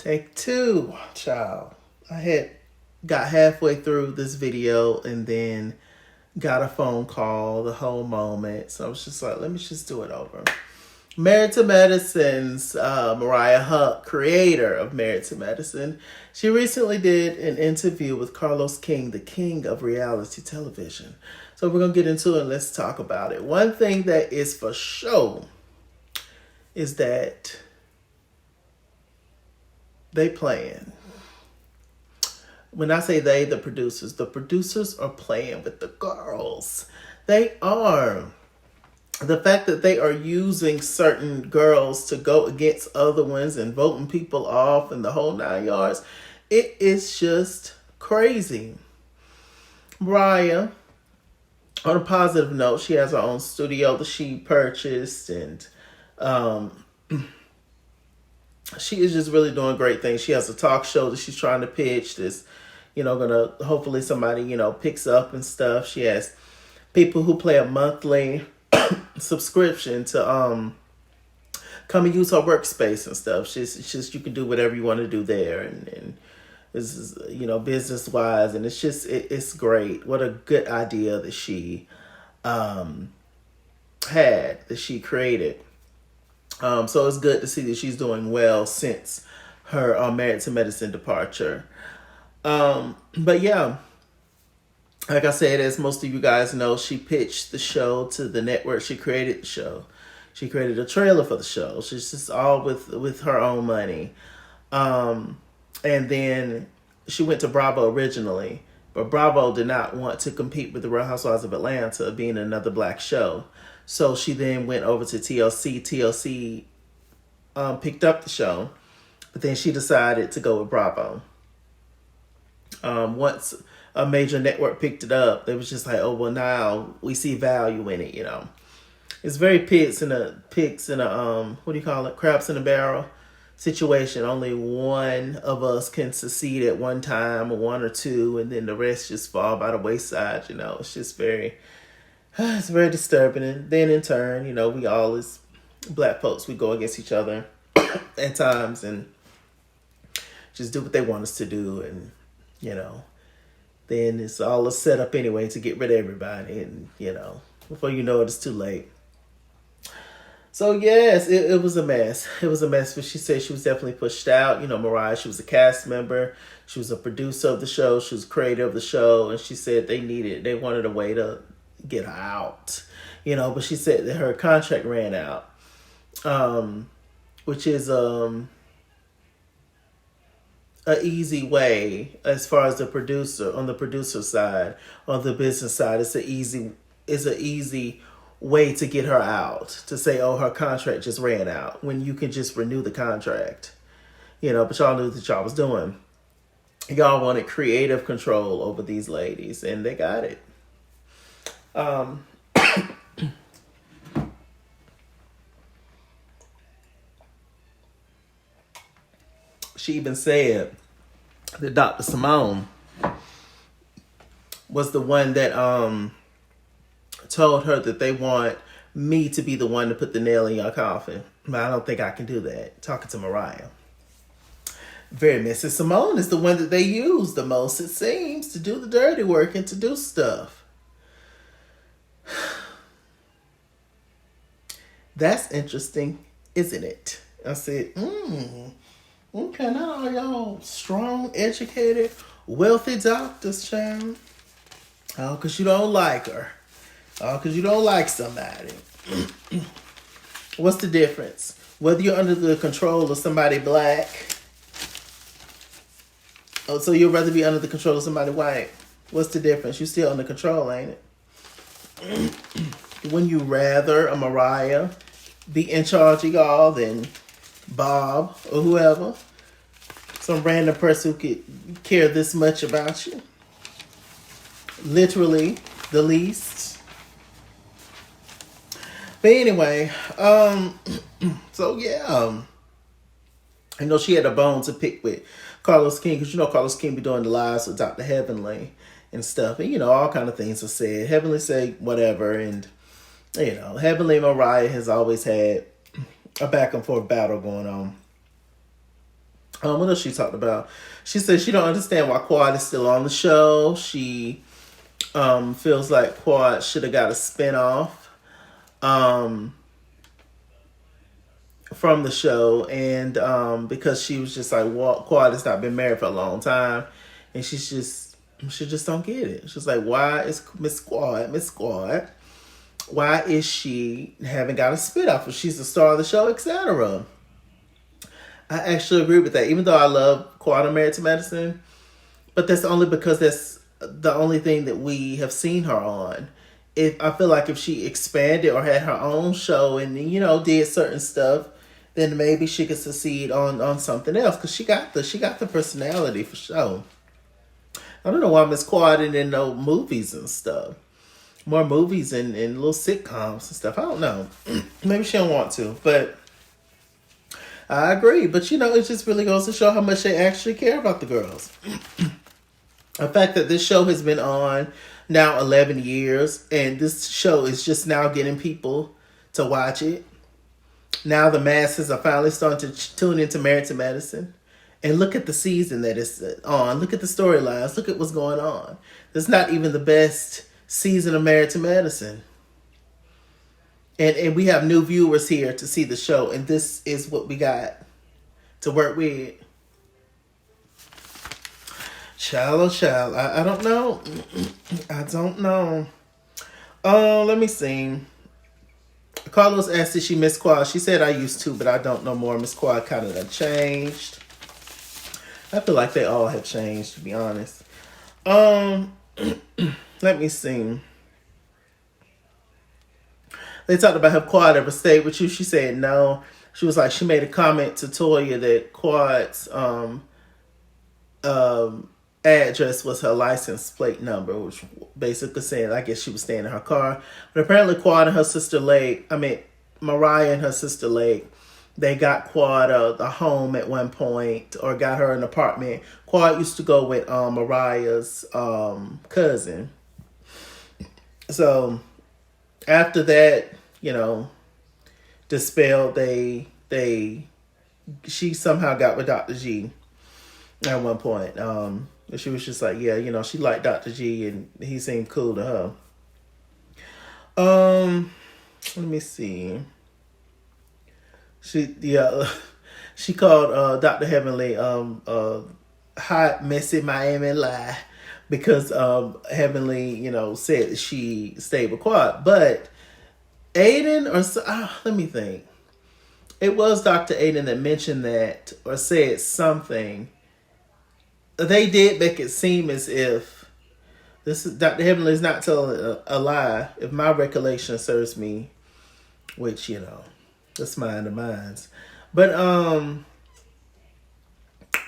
Take two, child. I had got halfway through this video and then got a phone call the whole moment. So I was just like, let me just do it over. Married to Medicine's Mariah Huq, creator of Married to Medicine, she recently did an interview with Carlos King, the king of reality television. So we're going to get into it and let's talk about it. One thing that is for sure is that they playing. When I say they, the producers are playing with the girls. They are. The fact that they are using certain girls to go against other ones and voting people off and the whole 9 yards, it is just crazy. Mariah, on a positive note, she has her own studio that she purchased, and she is just really doing great things. She has a talk show that she's trying to pitch that's, gonna hopefully somebody, picks up and stuff. She has people who play a monthly subscription to come and use her workspace and stuff. It's just you can do whatever you want to do there, and this is business wise, and it's great. What a good idea that she had, that she created. So it's good to see that she's doing well since her Married to Medicine departure. But yeah, like I said, as most of you guys know, she pitched the show to the network. She created the show. She created a trailer for the show. She's just all with her own money. And then she went to Bravo originally, but Bravo did not want to compete with the Real Housewives of Atlanta, being another black show. So she then went over to TLC. TLC picked up the show, but then she decided to go with Bravo. Once a major network picked it up, they was just like, oh, well, now we see value in it, It's very pigs in a what do you call it? Crabs in a barrel situation. Only one of us can succeed at one time, or one or two, and then the rest just fall by the wayside, It's just it's very disturbing. And then in turn, we all as black folks, we go against each other at times and just do what they want us to do, and then it's all a setup anyway to get rid of everybody, and before you know it, it's too late. So yes, it was a mess. It was a mess, but she said she was definitely pushed out. Mariah, she was a cast member, she was a producer of the show, she was a creator of the show, and she said they wanted a way to get her out, but she said that her contract ran out, which is a easy way as far as the producer side. On the business side, it's an easy way to get her out, to say, oh, her contract just ran out, when you can just renew the contract, but y'all knew what y'all was doing. Y'all wanted creative control over these ladies, and they got it. She even said that Dr. Simone was the one that told her that they want me to be the one to put the nail in your coffin. But I don't think I can do that. Talking to Mariah. Very messy. Simone is the one that they use the most, it seems, to do the dirty work and to do stuff. That's interesting, isn't it? I said, okay, not all y'all strong, educated, wealthy doctors, child. Oh, because you don't like her. Oh, because you don't like somebody. What's the difference? Whether you're under the control of somebody black. Oh, so you'd rather be under the control of somebody white. What's the difference? You're still under control, ain't it? Wouldn't you rather a Mariah be in charge of y'all than Bob or whoever? Some random person who could care this much about you. Literally the least. But anyway, so yeah. I know she had a bone to pick with Carlos King, because Carlos King be doing the lives with Dr. Heavenly and stuff. And all kind of things are said. Heavenly say whatever, and Heavenly and Mariah has always had a back and forth battle going on. What else she talked about? She said she don't understand why Quad is still on the show. She feels like Quad should have got a spinoff um, from the show, and because she was just like, well, Quad has not been married for a long time, and she just don't get it. She's like, why is Miss Quad? Why is she haven't got a spinoff? If she's the star of the show, etc. I actually agree with that. Even though I love Quad Married to Medicine, but that's only because that's the only thing that we have seen her on. If I feel like if she expanded or had her own show and did certain stuff, then maybe she could succeed on something else because she got the personality for sure. I don't know why Miss Quad didn't know movies and stuff. More movies and little sitcoms and stuff. I don't know. Maybe she don't want to, but I agree. But it just really goes to show how much they actually care about the girls. The fact that this show has been on now 11 years, and this show is just now getting people to watch it. Now the masses are finally starting to tune into Married to Medicine. And look at the season that it's on. Look at the storylines. Look at what's going on. It's not even the best season of Married to Medicine. And we have new viewers here to see the show. And this is what we got to work with. Child. I don't know. I don't know. Let me see. Carlos asked if she missed Quad. She said I used to, but I don't know more. Miss Quad kind of changed. I feel like they all have changed, to be honest. Let me see. They talked about have Quad ever stayed with you. She said no. She was like, she made a comment to Toya that Quad's address was her license plate number, which basically saying, I guess she was staying in her car. But apparently Quad and her sister Mariah and her sister Lake, they got Quad a home at one point, or got her an apartment. Quad used to go with Mariah's cousin. So after that, dispelled, she somehow got with Dr. G at one point. She was just like, yeah, she liked Dr. G and he seemed cool to her. Let me see. She called Dr. Heavenly hot, messy Miami lie because Heavenly, said that she stayed with Quad. But Aiden let me think. It was Dr. Aiden that mentioned that or said something. They did make it seem as if this is Dr. Heavenly is not telling a lie, if my recollection serves me, which, that's mine of mine's. But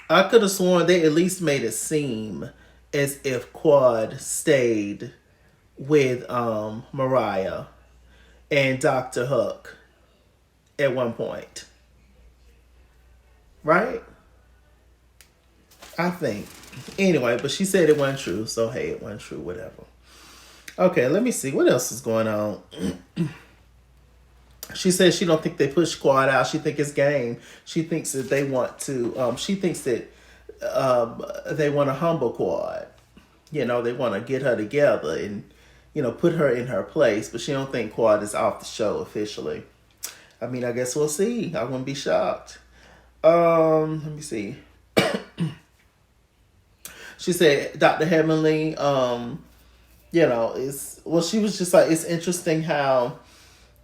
I could have sworn they at least made it seem as if Quad stayed with Mariah and Dr. Huq at one point. Right? I think. Anyway, but she said it wasn't true, so hey, it wasn't true, whatever. Okay, let me see. What else is going on? She says she don't think they push Quad out. She think it's game. She thinks that they want to, she thinks that they want to humble Quad. They want to get her together and, put her in her place. But she don't think Quad is off the show officially. I mean, I guess we'll see. I wouldn't be shocked. Let me see. She said Dr. Heavenly, she was just like, it's interesting how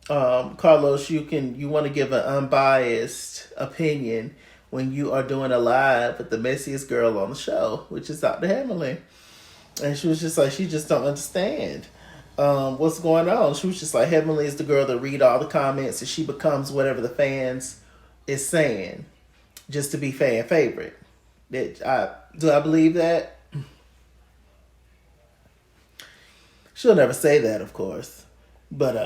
Carlos, you want to give an unbiased opinion when you are doing a live with the messiest girl on the show, which is Dr. Heavenly. And she was just like, she just don't understand what's going on. She was just like, Heavenly is the girl that read all the comments and she becomes whatever the fans is saying just to be fan favorite. Do I believe that? She'll never say that, of course. But,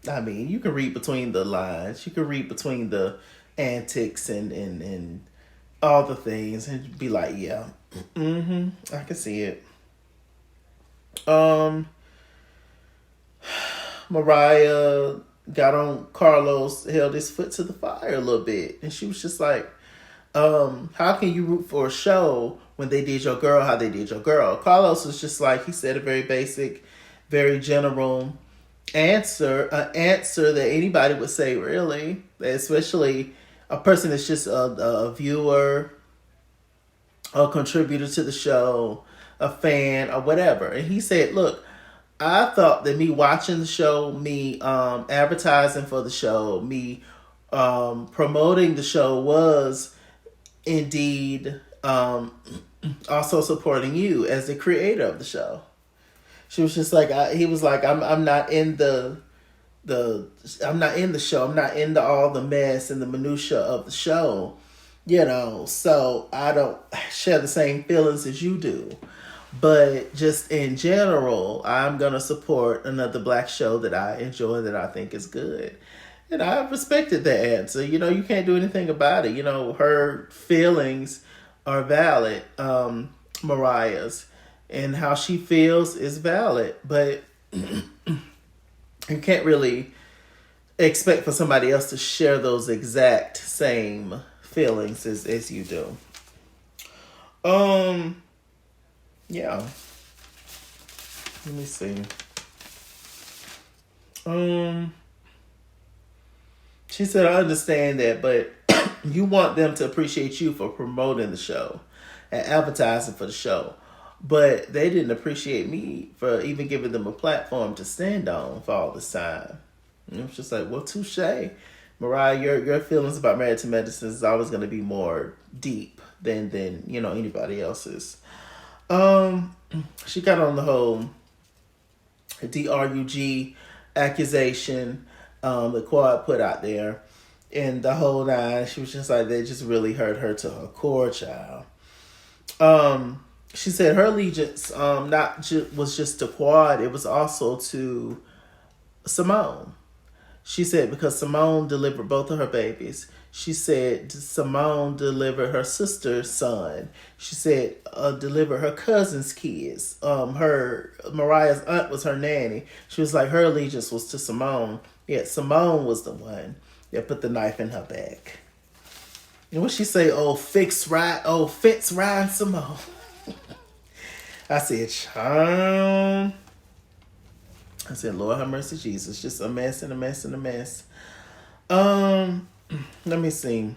I mean, you can read between the lines. You can read between the antics and all the things and be like, yeah, I can see it. Mariah got on Carlos, held his foot to the fire a little bit. And she was just like, How can you root for a show when they did your girl how they did your girl? Carlos was just like, he said a very basic, very general an answer that anybody would say, really, especially a person that's just a viewer, a contributor to the show, a fan, or whatever. And he said, look, I thought that me watching the show, me advertising for the show, me promoting the show was indeed also supporting you as the creator of the show. She was just like, he was like, I'm not in I'm not in the show. I'm not into all the mess and the minutia of the show, so I don't share the same feelings as you do. But just in general, I'm going to support another Black show that I enjoy, that I think is good. And I respected that answer. You can't do anything about it. Her feelings are valid, Mariah's. And how she feels is valid. But you can't really expect for somebody else to share those exact same feelings as you do. Yeah. Let me see. She said, I understand that, but you want them to appreciate you for promoting the show and advertising for the show. But they didn't appreciate me for even giving them a platform to stand on for all this time. And it was just like, well, touche. Mariah, your feelings about Married to Medicine is always going to be more deep than anybody else's. She got on the whole DRUG accusation that Quad put out there, and the whole nine. She was just like, they just really hurt her to her core, child. She said her allegiance was just to Quad, it was also to Simone. She said because Simone delivered both of her babies. She said Simone delivered her sister's son. She said delivered her cousin's kids. Mariah's aunt was her nanny. She was like, her allegiance was to Simone. Yet Simone was the one that put the knife in her back. And what she say? Fence ride Simone. I said, child. I said, Lord have mercy, Jesus. Just a mess and a mess and a mess. Let me see.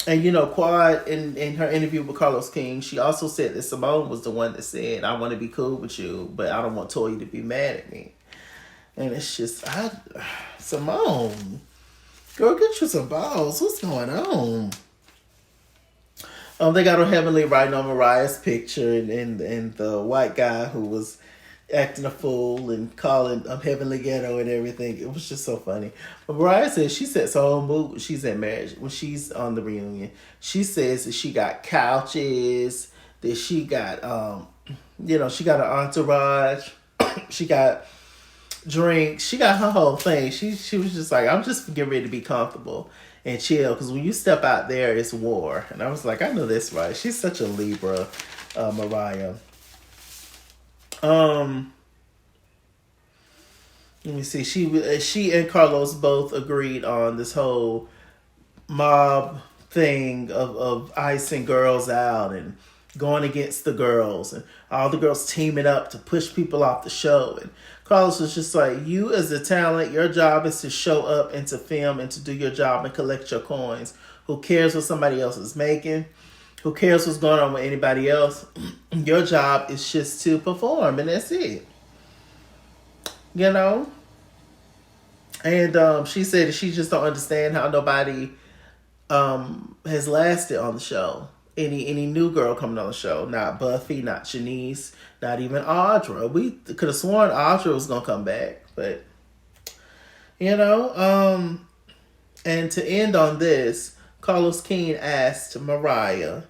And Quad in her interview with Carlos King, she also said that Simone was the one that said, I want to be cool with you, but I don't want Toya to be mad at me. And it's just, Simone, girl, get you some balls. What's going on? They got on Heavenly writing on Mariah's picture, and the white guy who was acting a fool and calling Heavenly ghetto and everything. It was just so funny. But Mariah said she sets her own mood when she's at marriage, when she's on the reunion. She says that she got couches, that she got, she got an entourage, she got drinks, she got her whole thing. She was just like, I'm just getting ready to be comfortable and chill, because when you step out there, it's war. And I was like, I know that's right. She's such a Libra, Mariah. Let me see. She and Carlos both agreed on this whole mob thing of icing girls out and going against the girls and all the girls teaming up to push people off the show. And Carlos was just like, you as a talent, your job is to show up and to film and to do your job and collect your coins. Who cares what somebody else is making? Who cares what's going on with anybody else? Your job is just to perform, and that's it. And she said that she just don't understand how nobody has lasted on the show. Any new girl coming on the show. Not Buffy, not Shanice, not even Audra. We could have sworn Audra was going to come back. But, and to end on this, Carlos King asked Mariah,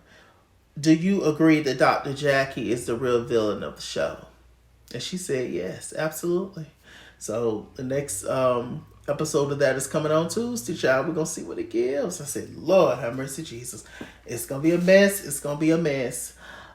do you agree that Dr. Jackie is the real villain of the show? And she said, yes, absolutely. So the next episode of that is coming on Tuesday, child. We're going to see what it gives. I said, Lord have mercy, Jesus. It's going to be a mess. It's going to be a mess.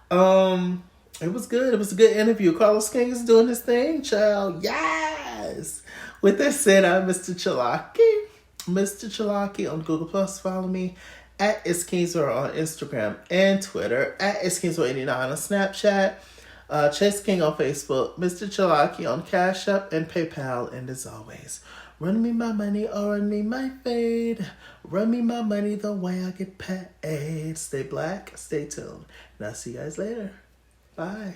It was good. It was a good interview. Carlos King is doing his thing, child. Yes. With that said, I'm Mr. Chalaki. Mr. Chalaki on Google Plus. Follow me at It's Kingsborough on Instagram and Twitter, at It's Kingsborough89 on Snapchat, Chase King on Facebook, Mr. Chalaki on Cash App and PayPal, and as always, run me my money or run me my fade. Run me my money the way I get paid. Stay black, stay tuned, and I'll see you guys later. Bye.